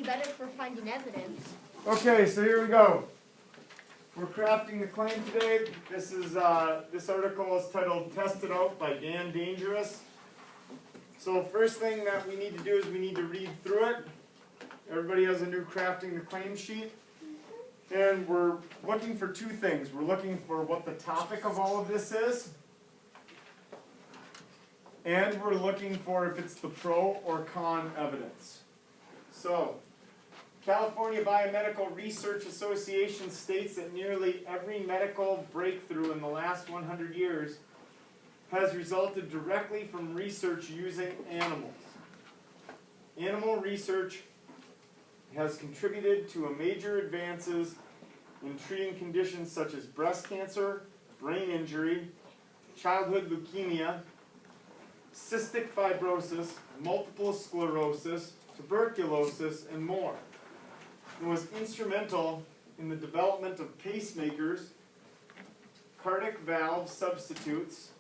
better for finding evidence. Okay, so here we go. We're crafting the claim today. This article is titled "Tested Out" by Dan Dangerous. So first thing that we need to do is we need to read through it. Everybody has a new crafting the claim sheet. And we're looking for two things. We're looking for what the topic of all of this is. And we're looking for if it's the pro or con evidence. So, California Biomedical Research Association states that nearly every medical breakthrough in the last 100 years has resulted directly from research using animals. Animal research has contributed to major advances in treating conditions such as breast cancer, brain injury, childhood leukemia, cystic fibrosis, multiple sclerosis, tuberculosis, and more. It was instrumental in the development of pacemakers, cardiac valve substitutes,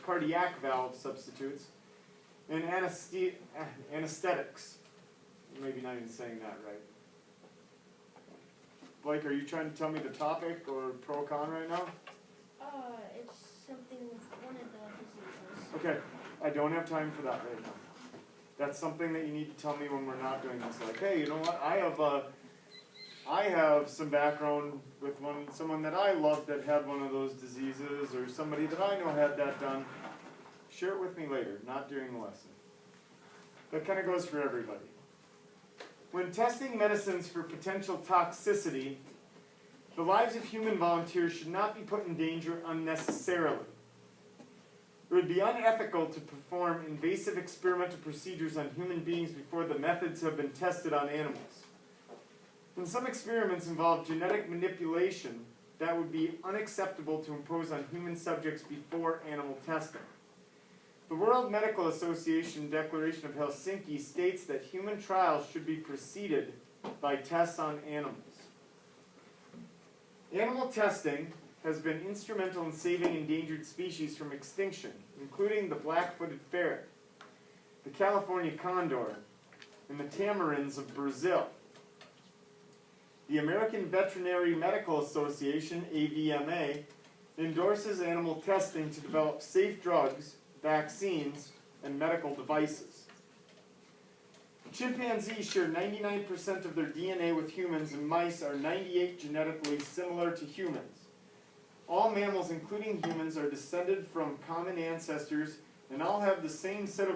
cardiac valve substitutes, and anesthetics. Maybe not even saying that right. Blake, are you trying to tell me the topic or pro-con right now? It's something with one of the diseases. Okay, I don't have time for that right now. That's something that you need to tell me when we're not doing this. Like, hey, you know what? I have some background with someone that I loved that had one of those diseases, or somebody that I know had that done. Share it with me later, not during the lesson. That kind of goes for everybody. When testing medicines for potential toxicity, the lives of human volunteers should not be put in danger unnecessarily. It would be unethical to perform invasive experimental procedures on human beings before the methods have been tested on animals. And some experiments involve genetic manipulation that would be unacceptable to impose on human subjects before animal testing. The World Medical Association Declaration of Helsinki states that human trials should be preceded by tests on animals. Animal testing has been instrumental in saving endangered species from extinction, including the black-footed ferret, the California condor, and the tamarins of Brazil. The American Veterinary Medical Association, AVMA, endorses animal testing to develop safe drugs, vaccines, and medical devices. Chimpanzees share 99% of their DNA with humans, and mice are 98% genetically similar to humans. All mammals, including humans, are descended from common ancestors and all have the same set of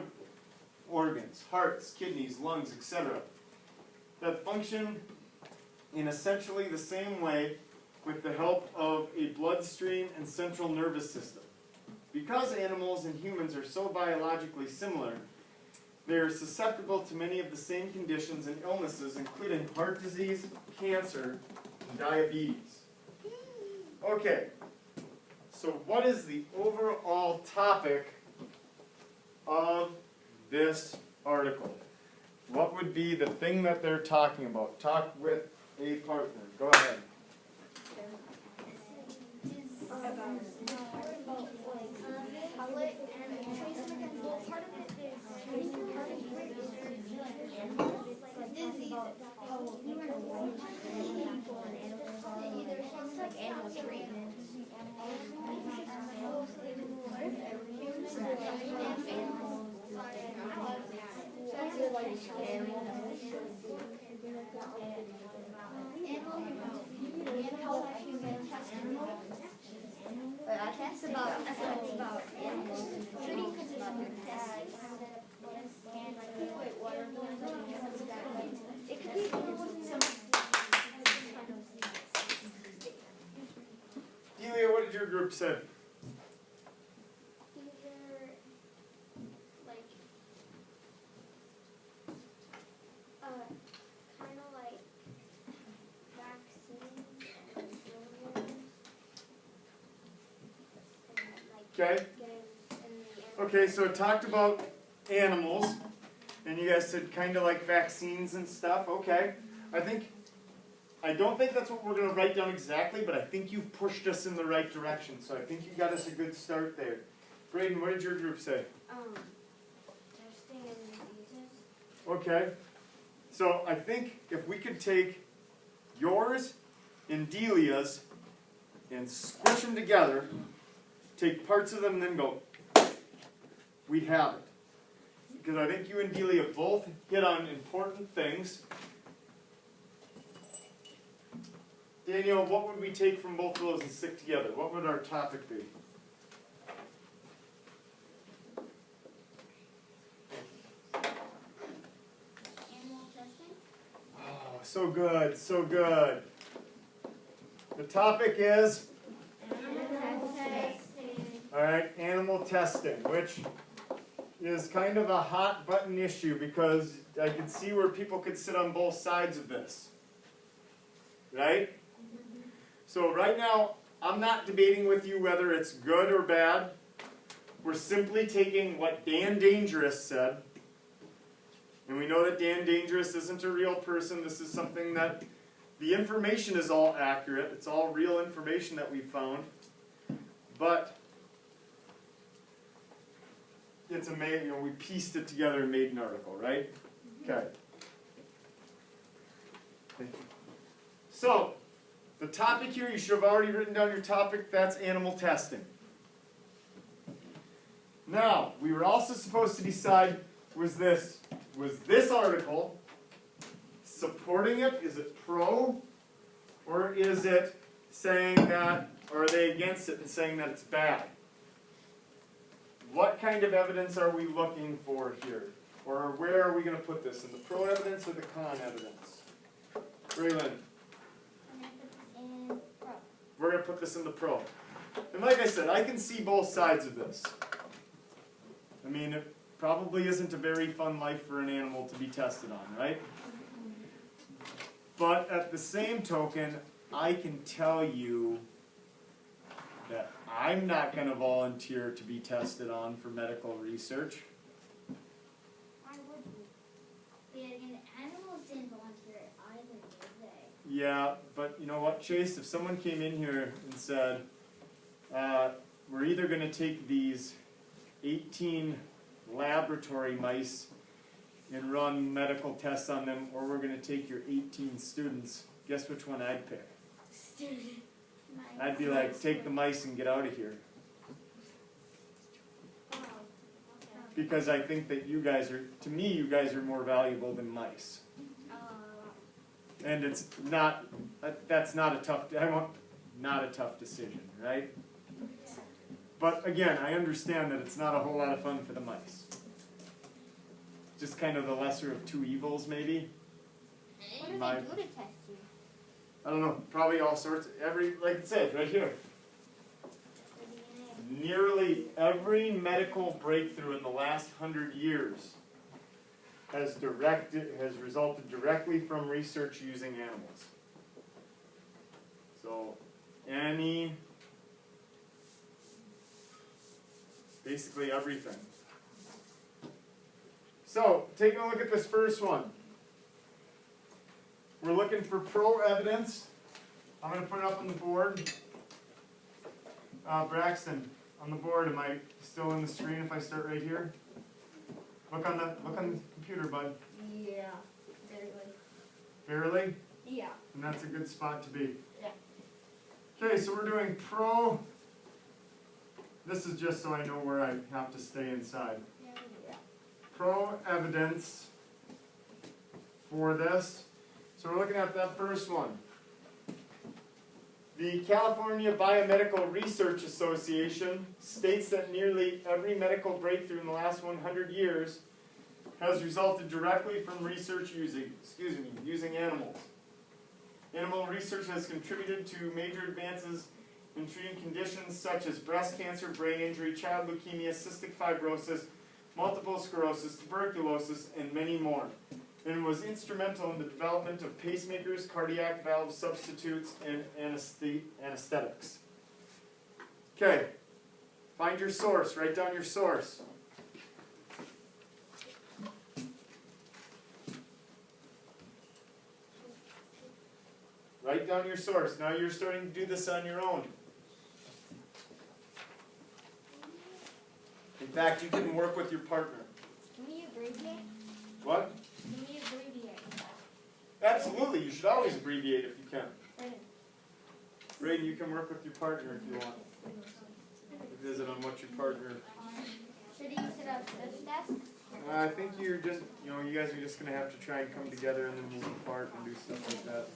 organs, hearts, kidneys, lungs, etc., that function in essentially the same way with the help of a bloodstream and central nervous system. Because animals and humans are so biologically similar, they are susceptible to many of the same conditions and illnesses, including heart disease, cancer, and diabetes. Okay, so what is the overall topic of this article? What would be the thing that they're talking about? Talk with a partner. Go ahead. Delia, what did your group say? Okay. Okay, so it talked about animals, and you guys said kind of like vaccines and stuff. Okay. I don't think that's what we're going to write down exactly, but I think you've pushed us in the right direction, so I think you got us a good start there. Braden, what did your group say? Testing and diseases. Okay. So I think if we could take yours and Delia's and squish them together, take parts of them and then go, we'd have it. Because I think you and Delia both hit on important things. Daniel, what would we take from both of those and stick together? What would our topic be? Animal testing? Oh, so good, so good. The topic is, Animal testing. alright, animal testing, which is kind of a hot button issue because I can see where people could sit on both sides of this. Right? So right now, I'm not debating with you whether it's good or bad. We're simply taking what Dan Dangerous said. And we know that Dan Dangerous isn't a real person. This is something that the information is all accurate. It's all real information that we found. But it's amazing, we pieced it together and made an article, right? Okay. So, the topic here, you should have already written down your topic, that's animal testing. Now, we were also supposed to decide, was this article supporting it? Is it pro? Or is it saying that, or are they against it and saying that it's bad? What kind of evidence are we looking for here? Or where are we going to put this? In the pro evidence or the con evidence? Braylon, we're going to put this in the pro. And like I said, I can see both sides of this. I mean, it probably isn't a very fun life for an animal to be tested on, right? But at the same token, I can tell you that I'm not going to volunteer to be tested on for medical research. Why would you? The animals didn't volunteer either, did they? Yeah, but you know what, Chase? If someone came in here and said, we're either going to take these 18 laboratory mice and run medical tests on them, or we're going to take your 18 students, guess which one I'd pick? Student. I'd be like, take the mice and get out of here. Oh, okay. Because I think that you guys are, to me, you guys are more valuable than mice. And it's not, that's not a tough, not a tough decision, right? But again, I understand that it's not a whole lot of fun for the mice. Just kind of the lesser of two evils, maybe. What do My- they do to test you? I don't know, probably all sorts, like it says right here. The DNA. Nearly every medical breakthrough in the last 100 years has resulted directly from research using animals. So, basically everything. So, taking a look at this first one. We're looking for pro evidence. I'm going to put it up on the board. Braxton, on the board, am I still in the screen if I start right here? Look on the computer, bud. Yeah, barely. Barely? Yeah. And that's a good spot to be. Yeah. Okay, so we're doing pro. This is just so I know where I have to stay inside. Yeah. Pro evidence for this. So we're looking at that first one. The California Biomedical Research Association states that nearly every medical breakthrough in the last 100 years has resulted directly from research using animals. Animal research has contributed to major advances in treating conditions such as breast cancer, brain injury, child leukemia, cystic fibrosis, multiple sclerosis, tuberculosis, and many more, and was instrumental in the development of pacemakers, cardiac valve substitutes, and anesthetics. Okay, find your source, write down your source. Write down your source. Now you're starting to do this on your own. In fact, you can work with your partner. Can we abbreviate? What? Can we abbreviate? Absolutely, you should always abbreviate if you can. Raiden, you can work with your partner if you want. Visit on what your partner. Should he sit up this desk? I think you're just, you guys are just gonna have to try and come together and then move apart and do stuff like that.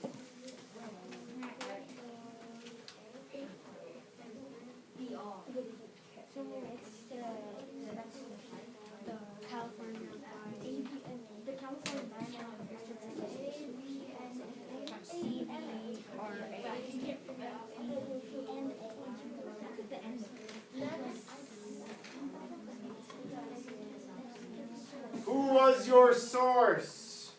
So it's the California the California Who was your source?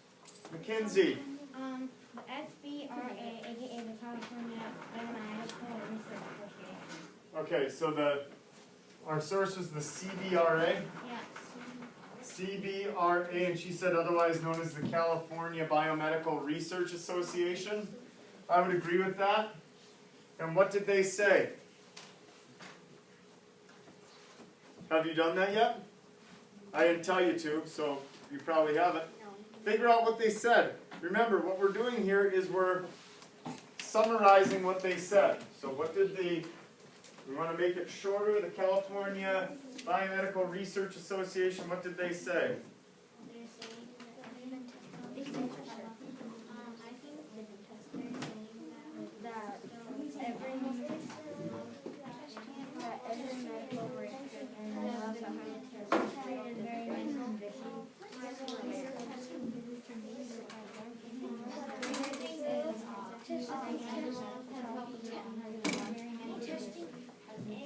Mackenzie. The SBRA, aka the California Biomedical Research Association. Okay, so our source was the CBRA. Yes. CBRA, and she said otherwise known as the California Biomedical Research Association. I would agree with that. And what did they say? Have you done that yet? I didn't tell you to, so you probably haven't. Figure out what they said. Remember, what we're doing here is we're summarizing what they said. So what did we want to make it shorter, the California Biomedical Research Association, what did they say?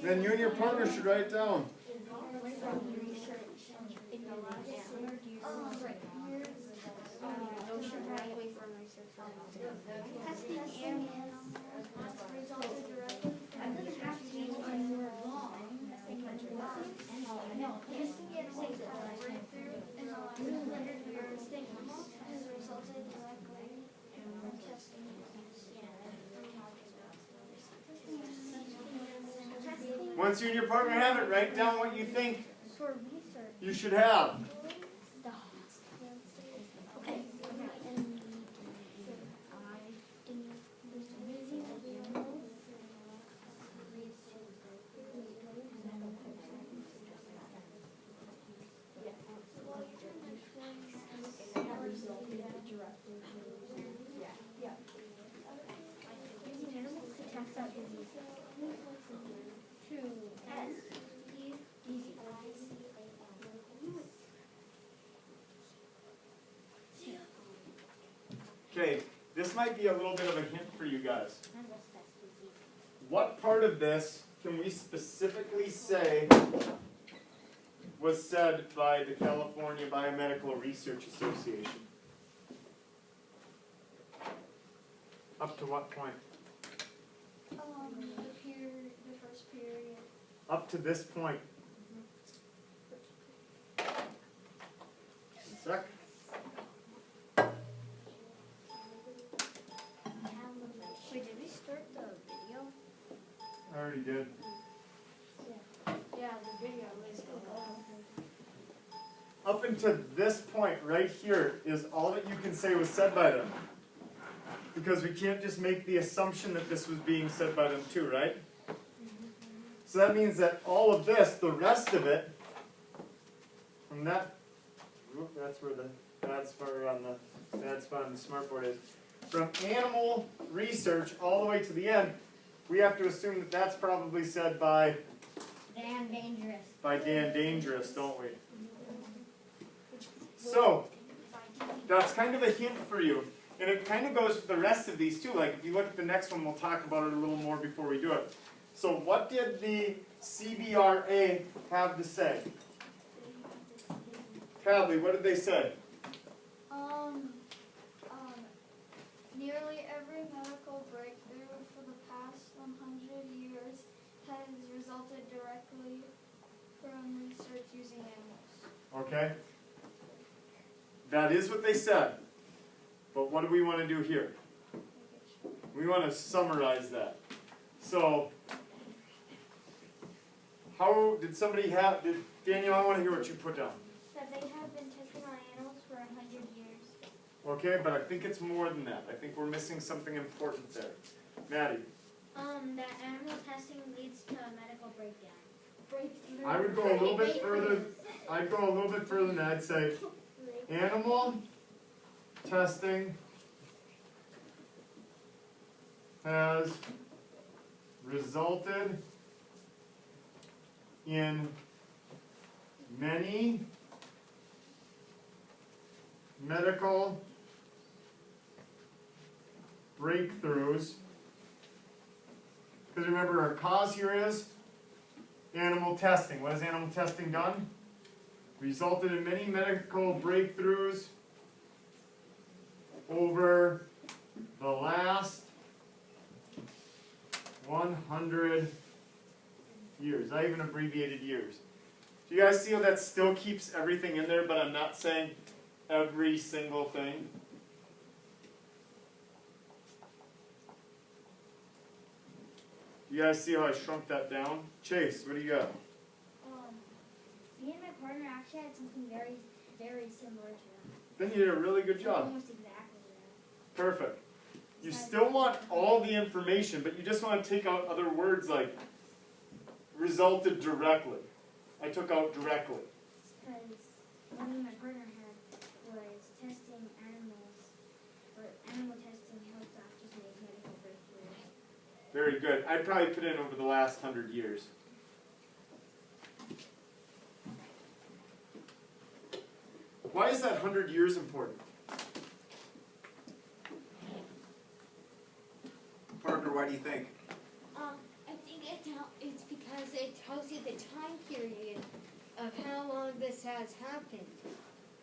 Then you and your partner should write it down. Once you and your partner have it, write down what you think you should have. Okay, this might be a little bit of a hint for you guys. What part of this can we specifically say was said by the California Biomedical Research Association? Up to what point? The first period. Up to this point. Sec? Wait, did we start the video? I already did. Yeah, the video was Up until this point right here is all that you can say was said by them. Because we can't just make the assumption that this was being said by them too, right? So that means that all of this, the rest of it, from that, that's where the bad spot on the smartboard is. From animal research all the way to the end, we have to assume that that's probably said by Dan Dangerous. Dan Dangerous, don't we? So, that's kind of a hint for you. And it kind of goes with the rest of these too. Like if you look at the next one, we'll talk about it a little more before we do it. So what did the CBRA have to say? Hadley, what did they say? Nearly every medical breakthrough for the past 100 years has resulted directly from research using animals. Okay. That is what they said. But what do we want to do here? We want to summarize that. So, how did somebody have, Daniel, I want to hear what you put down. That they have been testing on animals for 100 years. Okay, but I think it's more than that. I think we're missing something important there. Maddie? That animal testing leads to a medical breakdown. Breakthrough. I would go a little bit further. I'd go a little bit further than that. I'd say animal testing has resulted in many medical breakthroughs. Because remember, our cause here is animal testing. What has animal testing done? Resulted in many medical breakthroughs over the last 100 years. I even abbreviated years. Do you guys see how that still keeps everything in there, but I'm not saying every single thing? You guys see how I shrunk that down? Chase, what do you got? Me and my partner actually had something very, very similar to that. Then you did a really good job. Almost exactly that. Perfect. You still want all the information, but you just want to take out other words like resulted directly. I took out directly. Because what me and my partner had was testing animals, or animal testing helped doctors make medical breakthroughs. Very good. I'd probably put in over the last 100 years. Why is that 100 years important? Parker, why do you think? I think it's because it tells you the time period of how long this has happened.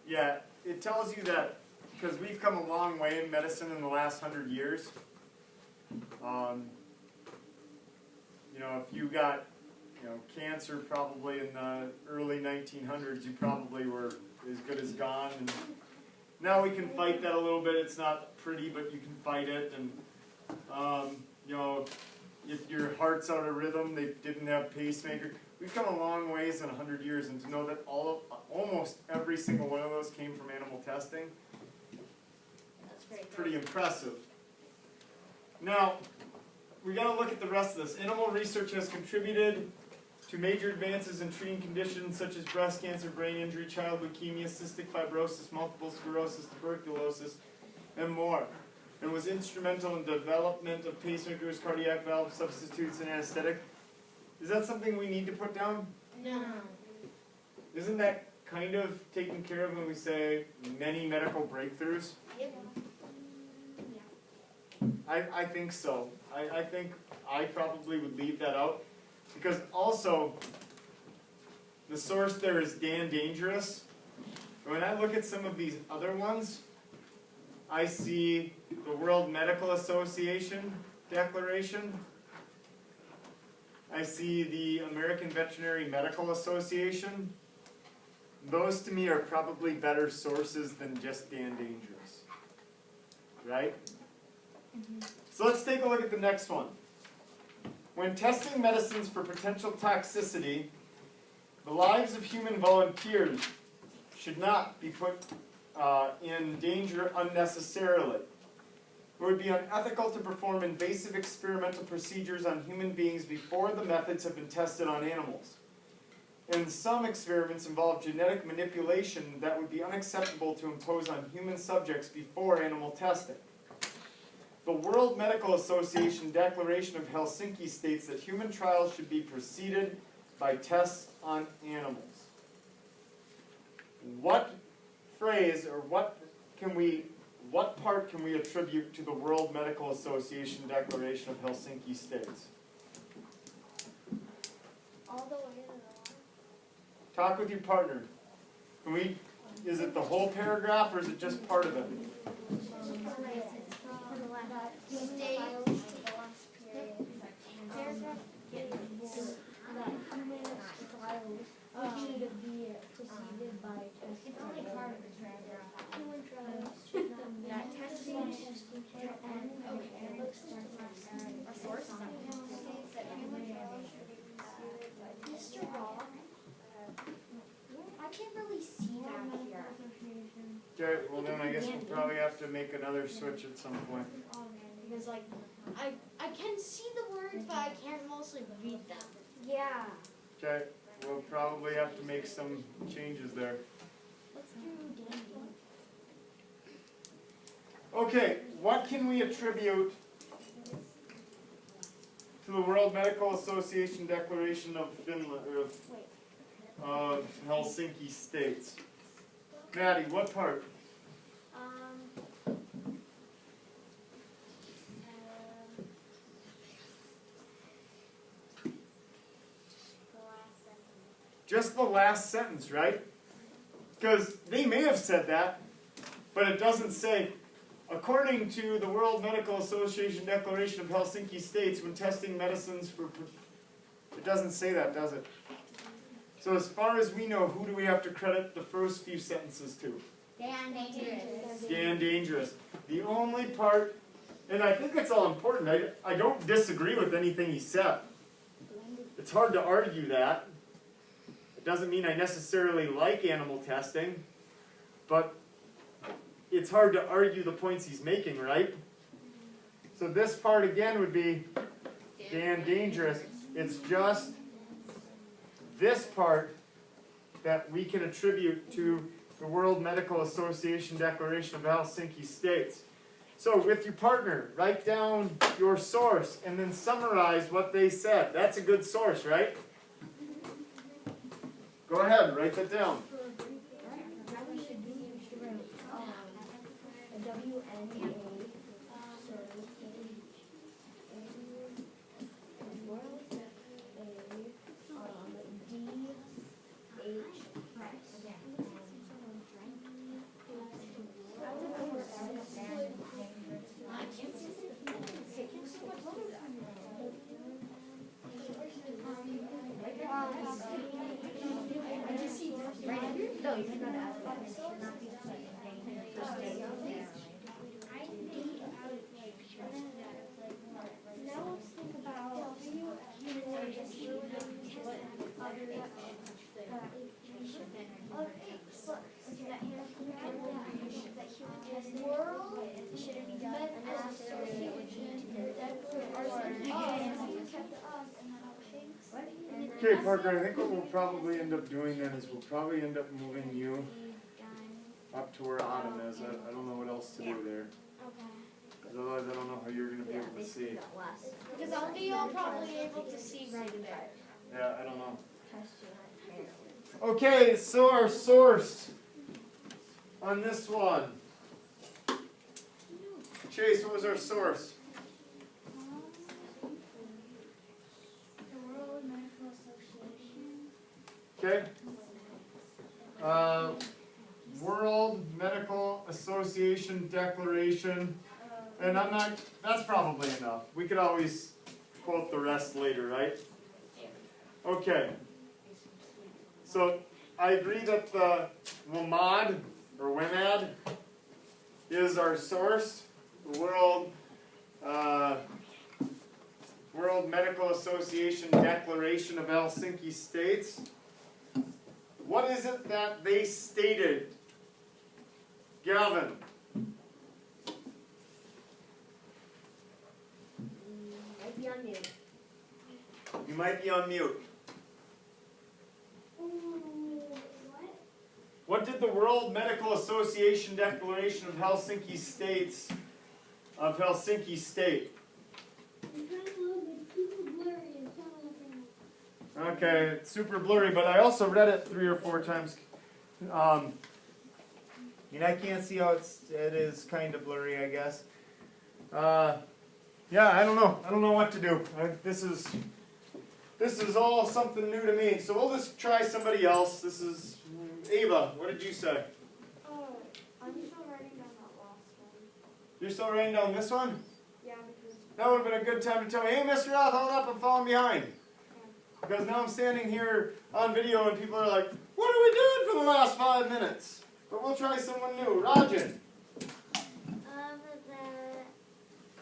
Yeah, it tells you that because we've come a long way in medicine in the last 100 years. You know, if you got, cancer probably in the early 1900s, you probably were as good as gone. And now we can fight that a little bit. It's not pretty, but you can fight it. And if your heart's out of rhythm, they didn't have pacemaker. We've come a long ways in 100 years, and to know that almost every single one of those came from animal testing, it's pretty impressive. Now, we got to look at the rest of this. Animal research has contributed to major advances in treating conditions such as breast cancer, brain injury, child leukemia, cystic fibrosis, multiple sclerosis, tuberculosis, and more. And was instrumental in the development of pacemakers, cardiac valve substitutes, and anesthetic. Is that something we need to put down? No. Isn't that kind of taken care of when we say many medical breakthroughs? Yep. I think so. I think I probably would leave that out. Because also, the source there is Dan Dangerous. And when I look at some of these other ones, I see the World Medical Association Declaration. I see the American Veterinary Medical Association. Those to me are probably better sources than just Dan Dangerous. Right? So let's take a look at the next one. When testing medicines for potential toxicity, the lives of human volunteers should not be put in danger unnecessarily. It would be unethical to perform invasive experimental procedures on human beings before the methods have been tested on animals. And some experiments involve genetic manipulation that would be unacceptable to impose on human subjects before animal testing. The World Medical Association Declaration of Helsinki states that human trials should be preceded by tests on animals. What phrase or what part can we attribute to the World Medical Association Declaration of Helsinki states? All the way to the water. Talk with your partner. Is it the whole paragraph or is it just part of it? can't really see that here. Okay, well then I guess we'll probably have to make another switch at some point. Because like, I can see the words, but I can't mostly read them. Yeah. Okay, we'll probably have to make some changes there. Let's do dandy. Okay, what can we attribute to the World Medical Association Declaration of Finland, or of Helsinki States? Maddie, what part? Just the last sentence, right? Because they may have said that, but it doesn't say, according to the World Medical Association Declaration of Helsinki States, when testing medicines for... It doesn't say that, does it? So as far as we know, who do we have to credit the first few sentences to? Dan Dangerous. Dan Dangerous. The only part, and I think it's all important, I don't disagree with anything he said. It's hard to argue that. It doesn't mean I necessarily like animal testing, but it's hard to argue the points he's making, right? So this part again would be Dan Dangerous. It's just this part that we can attribute to the World Medical Association Declaration of Helsinki States. So with your partner, write down your source and then summarize what they said. That's a good source, right? Go ahead, write that down. Okay, Parker, I think what we'll probably end up doing then is we'll probably end up moving you up to where Autumn is. I don't know what else to do there. Because otherwise I don't know how you're going to be able to see. Because I'll be probably able to see right there. Yeah, I don't know. Okay, so our source on this one. Chase, what was our source? Okay. World Medical Association Declaration. And that's probably enough. We could always quote the rest later, right? Okay. So I agree that the WMAD, or WMAD, is our source. The World Medical Association Declaration of Helsinki States. What is it that they stated? Gavin. Might be on mute. You might be on mute. What did the World Medical Association Declaration of Helsinki States of Helsinki state? Okay, it's super blurry, but I also read it 3 or 4 times. And I can't see how it is kind of blurry, I guess. Yeah, I don't know. I don't know what to do. This is all something new to me. So we'll just try somebody else. This is Ava. What did you say? Oh, I'm still writing down that last one. You're still writing down this one? Yeah, because That would have been a good time to tell me, hey, Mr. Roth, hold up, I'm falling behind. Because now I'm standing here on video and people are like, what are we doing for the last 5 minutes? But we'll try someone new. Rajan. The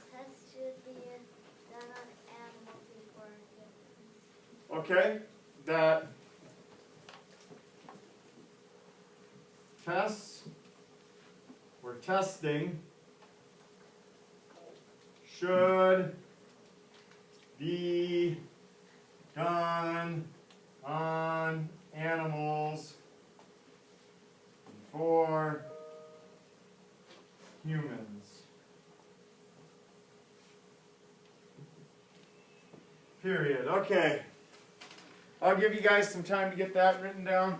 test should be done on animals before humans. Okay, that tests or testing should be done on animals before humans. Period. Okay. I'll give you guys some time to get that written down.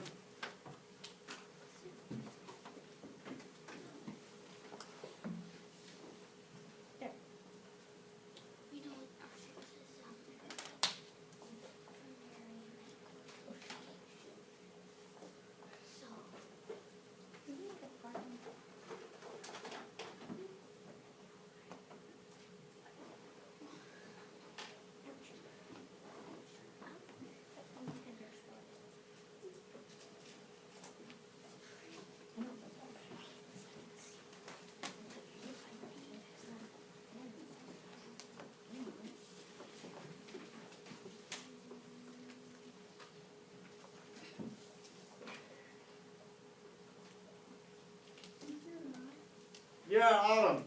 Yeah, Autumn.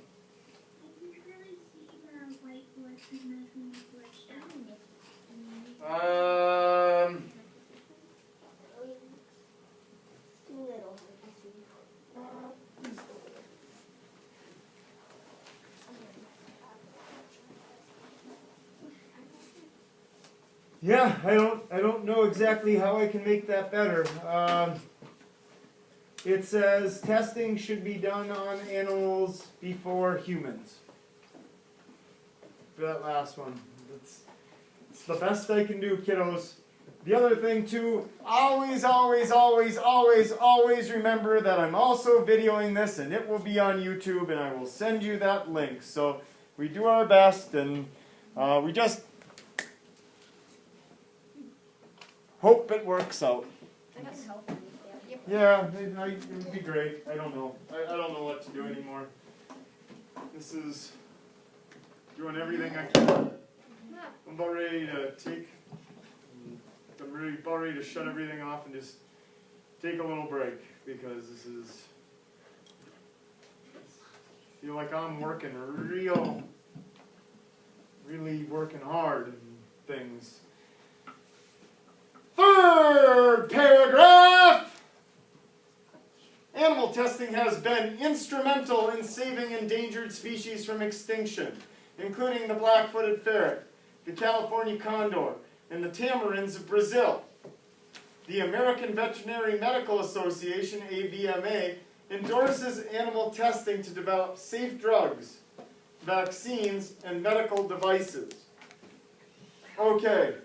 Yeah, I don't know exactly how I can make that better. It says testing should be done on animals before humans. For that last one. It's the best I can do, kiddos. The other thing too, always remember that I'm also videoing this and it will be on YouTube and I will send you that link. So we do our best and we just hope it works out. Yeah, it would be great. I don't know. I don't know what to do anymore. This is doing everything I can. I'm about ready to about ready to shut everything off and just take a little break because this is, I feel like I'm working really working hard and things. Third paragraph. Animal testing has been instrumental in saving endangered species from extinction, including the black-footed ferret, the California condor, and the tamarins of Brazil. The American Veterinary Medical Association, AVMA, endorses animal testing to develop safe drugs, vaccines, and medical devices. Okay,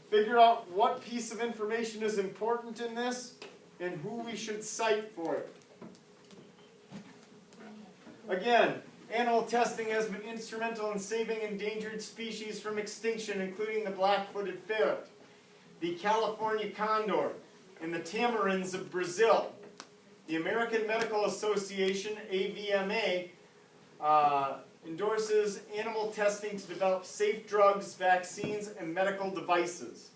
figure out what piece of information is important in this and who we should cite for it. Again, animal testing has been instrumental in saving endangered species from extinction, including the black-footed ferret, the California condor, and the tamarins of Brazil. The American Medical Association, AVMA, endorses animal testing to develop safe drugs, vaccines, and medical devices.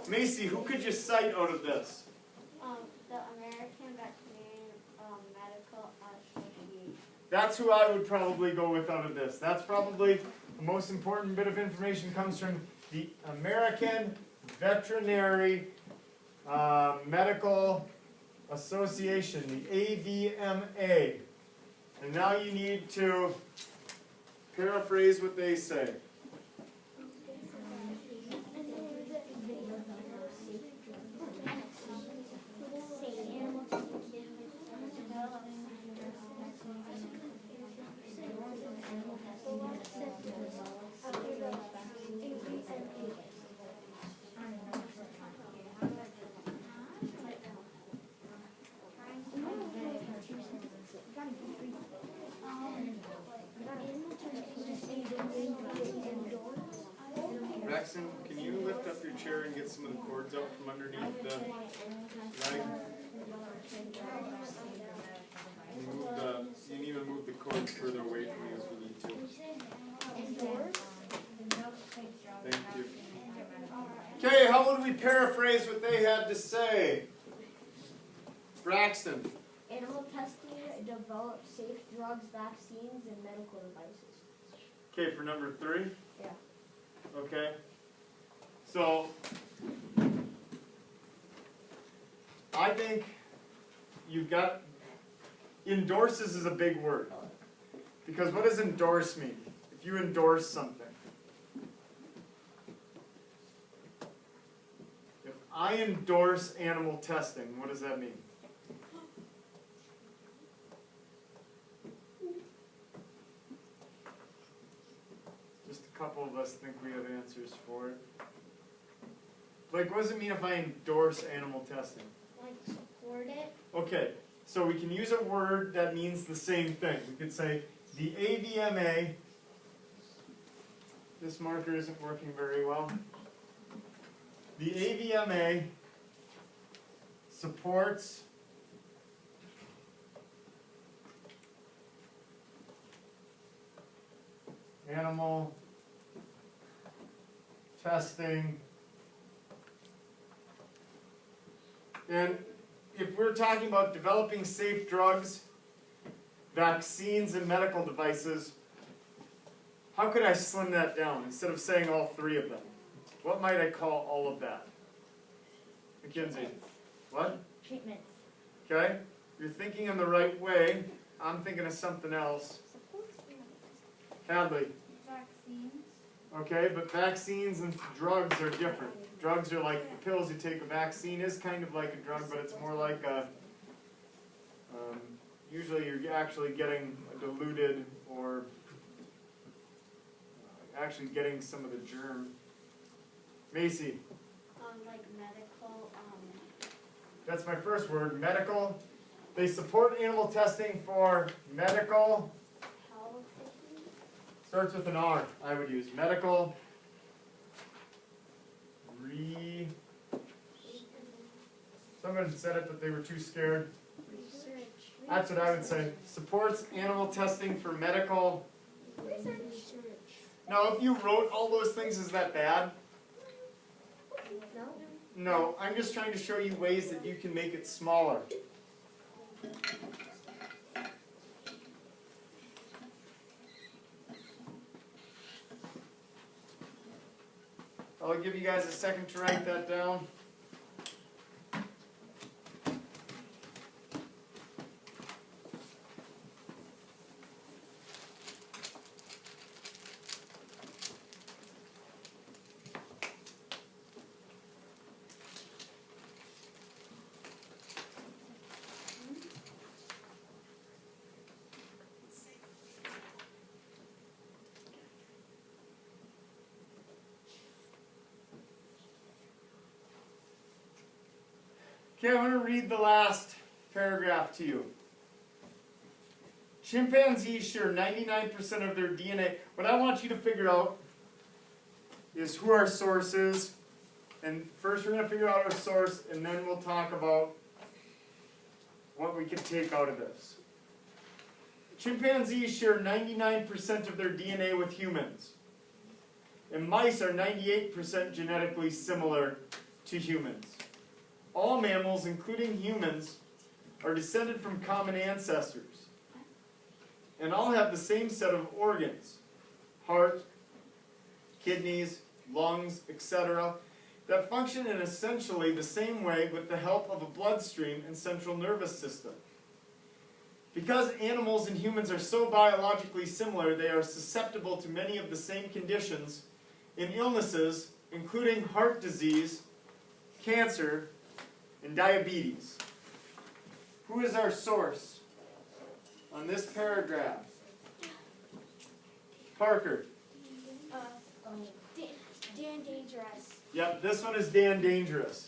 Macy, who could you cite out of this? The American Veterinary Medical Association. That's who I would probably go with out of this. That's probably the most important bit of information comes from the American Veterinary Medical Association, the AVMA. And now you need to paraphrase what they say. Maxim, can you lift up your chair and get some of the cords out from underneath the leg? You need to move the cord further away from you if you need to. Indoors? Thank you. Okay, how would we paraphrase what they had to say? Braxton. Animal testing develops safe drugs, vaccines, and medical devices. Okay, for number 3? Yeah. Okay. So, I think you've got, endorses is a big word. Because what does endorse mean? If you endorse something. If I endorse animal testing, what does that mean? Just a couple of us think we have answers for it. Like, what does it mean if I endorse animal testing? Like support it. Okay, so we can use a word that means the same thing. We could say the AVMA, this marker isn't working very well. The AVMA supports animal testing. And if we're talking about developing safe drugs, vaccines, and medical devices, how could I slim that down instead of saying all 3 of them? What might I call all of that? Mackenzie? What? Treatments. Okay? You're thinking in the right way. I'm thinking of something else. Hadley? Vaccines. Okay, but vaccines and drugs are different. Drugs are like the pills you take. A vaccine is kind of like a drug, but it's more like a, usually you're actually getting a diluted or actually getting some of the germ. Macy, Like medical, that's my first word, medical. They support animal testing for medical, health. starts with an R, I would use. Medical, someone said it, but they were too scared. Research. That's what I would say. Supports animal testing for medical. Research. Now, if you wrote all those things, is that bad? No. No, I'm just trying to show you ways that you can make it smaller. I'll give you guys a second to write that down. Okay, I'm going to read the last paragraph to you. Chimpanzees share 99% of their DNA. What I want you to figure out is who our source is. And first we're going to figure out our source, and then we'll talk about what we can take out of this. Chimpanzees share 99% of their DNA with humans. And mice are 98% genetically similar to humans. All mammals, including humans, are descended from common ancestors. And all have the same set of organs, heart, kidneys, lungs, etc., that function in essentially the same way with the help of a bloodstream and central nervous system. Because animals and humans are so biologically similar, they are susceptible to many of the same conditions and illnesses, including heart disease, cancer, and diabetes. Who is our source on this paragraph? Parker. Dan Dangerous. Yep, this one is Dan Dangerous.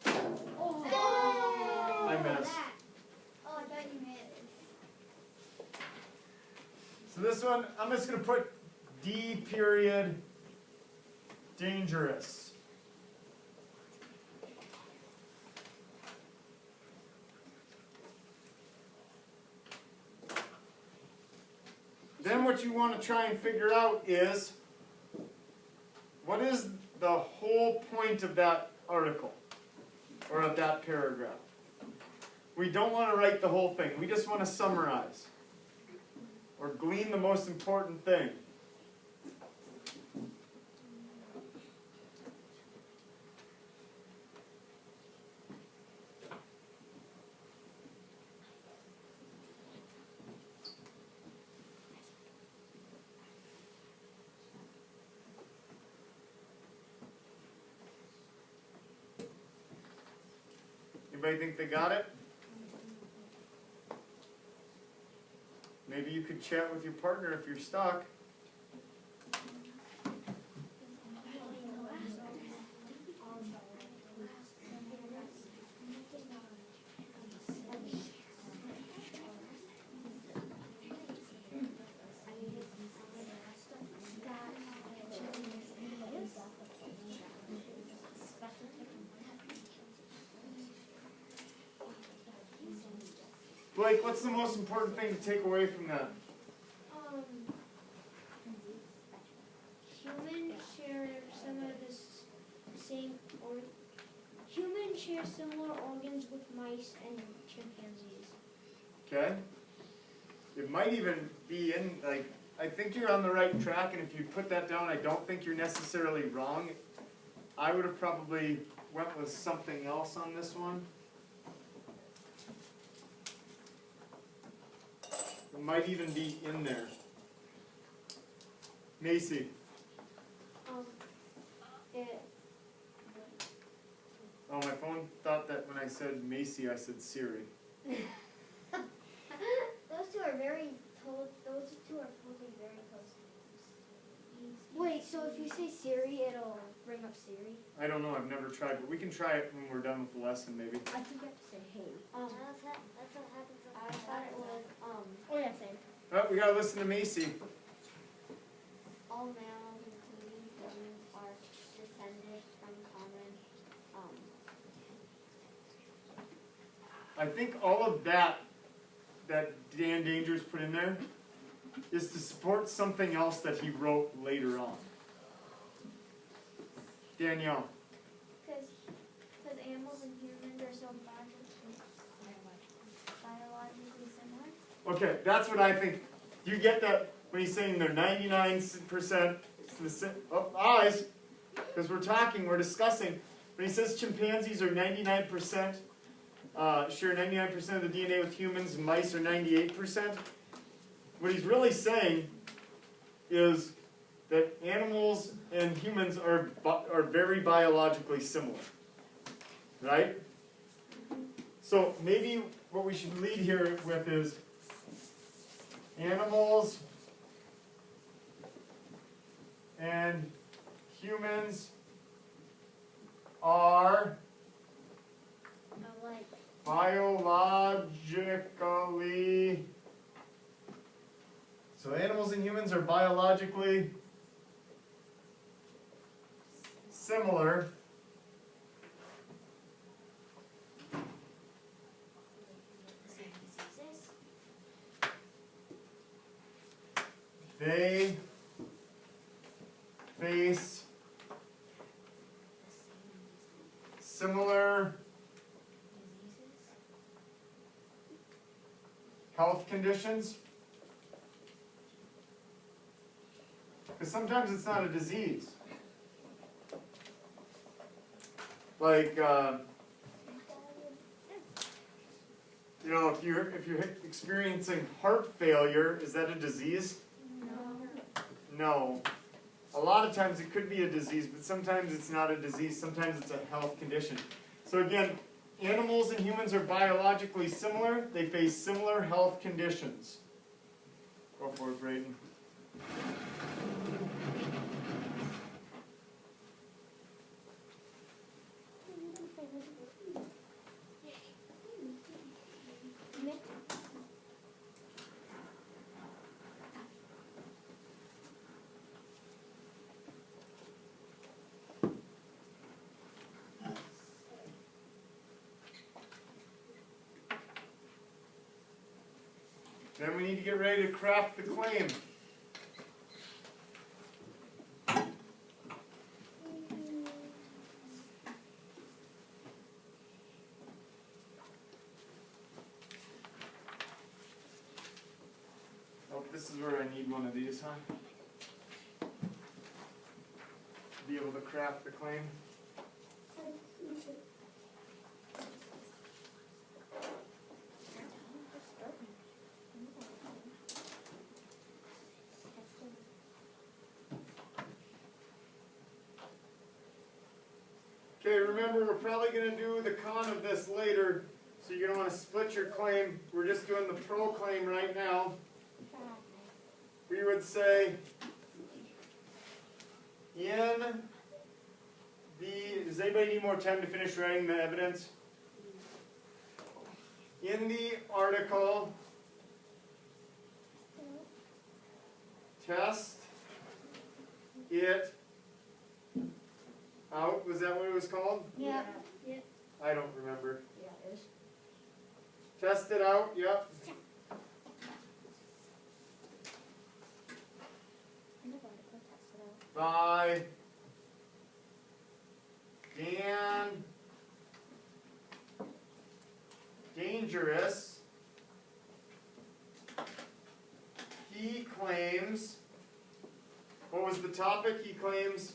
I missed. Oh, I thought you made it. So this one, I'm just going to put D period dangerous. Then what you want to try and figure out is, what is the whole point of that article? Or of that paragraph? We don't want to write the whole thing. We just want to summarize. Or glean the most important thing. Anybody think they got it? Maybe you could chat with your partner if you're stuck. Blake, what's the most important thing to take away from that? Humans share some of the same or humans share similar organs with mice and chimpanzees. Okay? It might even be in, like, I think you're on the right track, and if you put that down, I don't think you're necessarily wrong. I would have probably went with something else on this one. It might even be in there. Macy. Oh, my phone thought that when I said Macy, I said Siri. Those two are totally very close. Wait, so if you say Siri, it'll bring up Siri? I don't know, I've never tried, but we can try it when we're done with the lesson, maybe. I think you have to say hey. That's what happens. I thought it was Oh yeah, same. Oh, we gotta listen to Macy. all mammals, including humans, are descended from common. I think all of that Dan Dangers put in there is to support something else that he wrote later on. Danielle. Because animals and humans are so biologically similar. Okay, that's what I think. You get that when he's saying they're 99% eyes, because we're discussing. When he says chimpanzees are 99%, share 99% of the DNA with humans, mice are 98%. What he's really saying is that animals and humans are very biologically similar, right? So maybe what we should lead here with is animals and humans are biologically, so animals and humans are biologically similar. They face similar health conditions. Because sometimes it's not a disease. Like, if you're experiencing heart failure, is that a disease? No. A lot of times it could be a disease, but sometimes it's not a disease. Sometimes it's a health condition. So again, animals and humans are biologically similar. They face similar health conditions. Go for it, Braden. Then we need to get ready to craft the claim. This is where I need one of these, huh? Be able to craft the claim. Okay, remember we're probably going to do the con of this later, so you're going to want to split your claim. We're just doing the pro claim right now. We would say in the, does anybody need more time to finish writing the evidence? In the article, test it out. Was that what it was called? Yeah. I don't remember. Yeah, it is. Test it out, yep. By Dan Dangerous. He claims, what was the topic? He claims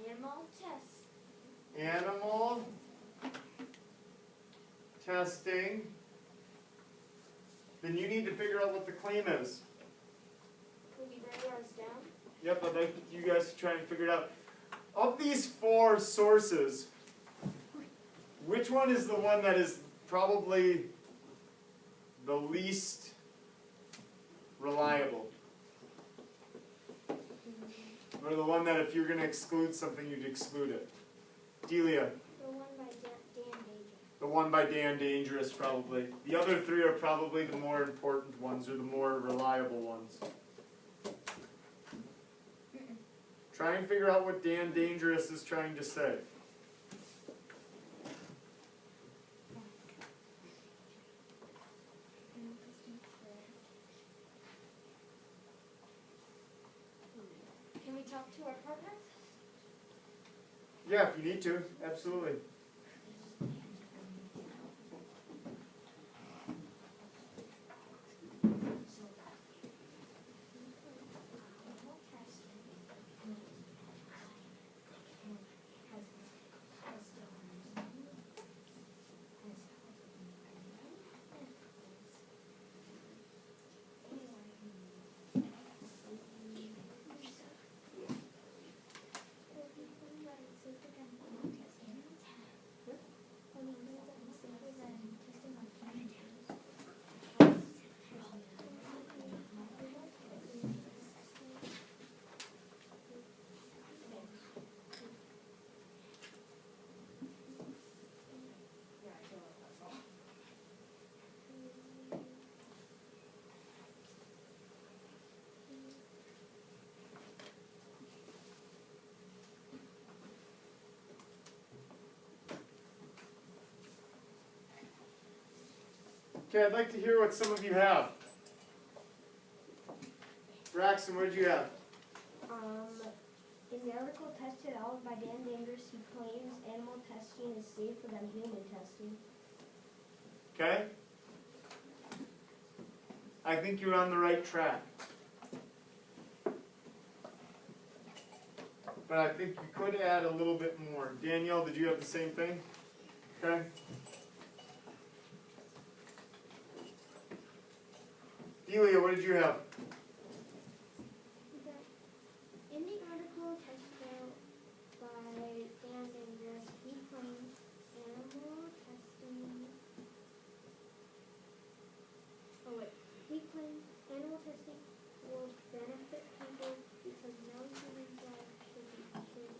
Animal test. animal testing. Then you need to figure out what the claim is. Can you write ours down? Yep, I'd like you guys to try and figure it out. Of these four sources, which one is the one that is probably the least reliable? Or the one that if you're going to exclude something, you'd exclude it? Delia. The one by Dan Danger. The one by Dan Dangerous, probably. The other three are probably the more important ones, or the more reliable ones. Try and figure out what Dan Dangerous is trying to say. Can we talk to our partner? Yeah, if you need to, absolutely. Okay, I'd like to hear what some of you have. Braxton, what did you have? In the article tested out by Dan Dangerous, he claims animal testing is safer than human testing. Okay? I think you're on the right track. But I think you could add a little bit more. Danielle, did you have the same thing? Okay? Delia, what did you have? In the article tested out by Dan Dangerous, he claims animal testing. Oh wait, he claims animal testing will benefit people because no human life should be tested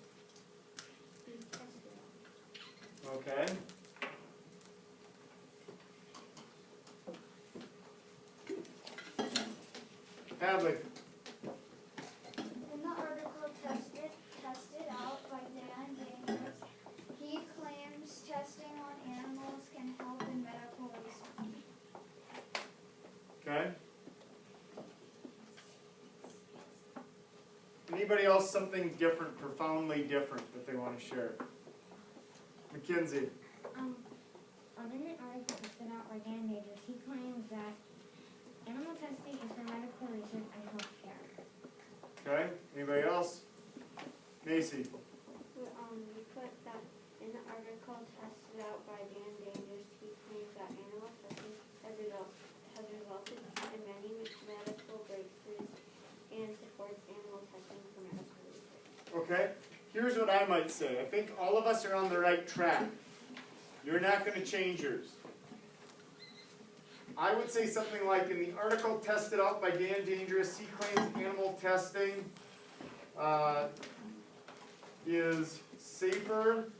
on. Okay. Hadley. In the article tested out by Dan Dangerous, he claims testing on animals can help in medical research. Okay. Anybody else something different, profoundly different that they want to share? Mackenzie. In the article tested out by Dan Dangerous, he claims that Animal testing is for medical research and healthcare. Okay, anybody else? Macy? We put that in the article tested out by Dan Dangerous. He claims that animal testing has resulted in many medical breakthroughs and supports animal testing for medical research. Okay, here's what I might say. I think all of us are on the right track. You're not going to change yours. I would say something like, in the article tested out by Dan Dangerous, he claims animal testing is safer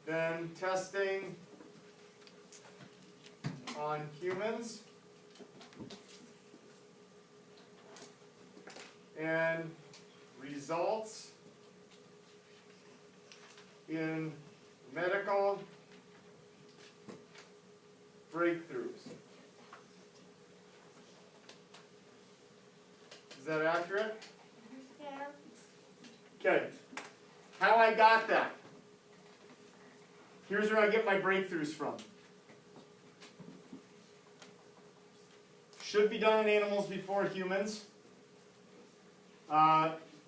than testing on humans, and results in medical breakthroughs. Is that accurate? Yeah. Okay. How I got that. Here's where I get my breakthroughs from. Should be done on animals before humans.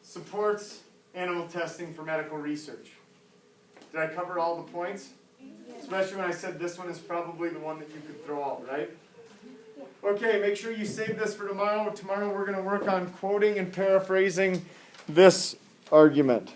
Supports animal testing for medical research. Did I cover all the points? Especially when I said this one is probably the one that you could throw out, right? Okay, make sure you save this for tomorrow. Tomorrow we're going to work on quoting and paraphrasing this argument.